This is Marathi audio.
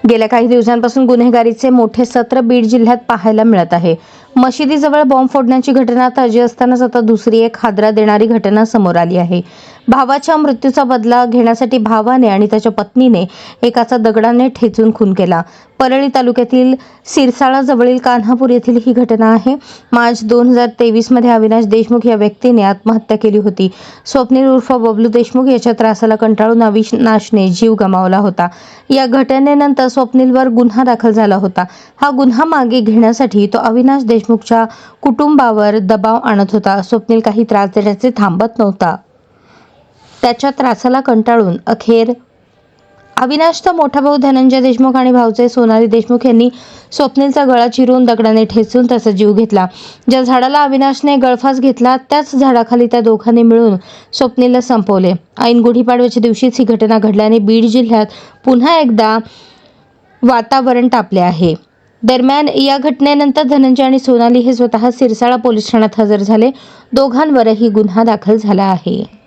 गेल्या काही दिवसांपासून गुन्हेगारीचे मोठे सत्र बीड जिल्ह्यात पाहायला मिळत आहे. मशिदीजवळ बॉम्ब फोडण्याची घटना ताजी असतानाच आता दुसरी एक हादरा देणारी घटना समोर आली आहे. भावाच्या मृत्यूचा बदला घेण्यासाठी भावाने आणि त्याच्या पत्नीने एकाचा दगडाने ठेचून खून केला. परळी तालुक्यातील सिरसाळा जवळील कान्हापूर येथील ही घटना आहे. मार्च 2023 मध्ये अविनाश देशमुख या व्यक्तीने आत्महत्या केली होती. स्वप्नील उर्फ बबलू देशमुख याच्या त्रासाला कंटाळून अविनाशने जीव गमावला होता. या घटनेनंतर स्वप्नीलवर गुन्हा दाखल झाला होता. हा गुन्हा मागे घेण्यासाठी तो अविनाश देशमुखच्या कुटुंबावर दबाव आणत होता. स्वप्नील काही त्रास देण्याचे थांबत नव्हता. त्याच्या त्रासाला कंटाळून अखेर अविनाशचा मोठा भाऊ धनंजय देशमुख आणि भाऊचे सोनाली देशमुख यांनी स्वप्नीलचा गळा चिरून दगडाने ठेचून त्याचा जीव घेतला. ज्या झाडाला अविनाशने गळफास घेतला त्याच झाडाखाली त्या दोघांनी मिळून स्वप्नीलला संपवले. ऐन गुढीपाडव्याच्या दिवशीच ही घटना घडल्याने बीड जिल्ह्यात पुन्हा एकदा वातावरण तापले आहे. दरम्यान या घटनेनंतर धनंजय आणि सोनाली हे स्वतः सिरसाळा पोलीस ठाण्यात हजर झाले. दोघांवरही गुन्हा दाखल झाला आहे.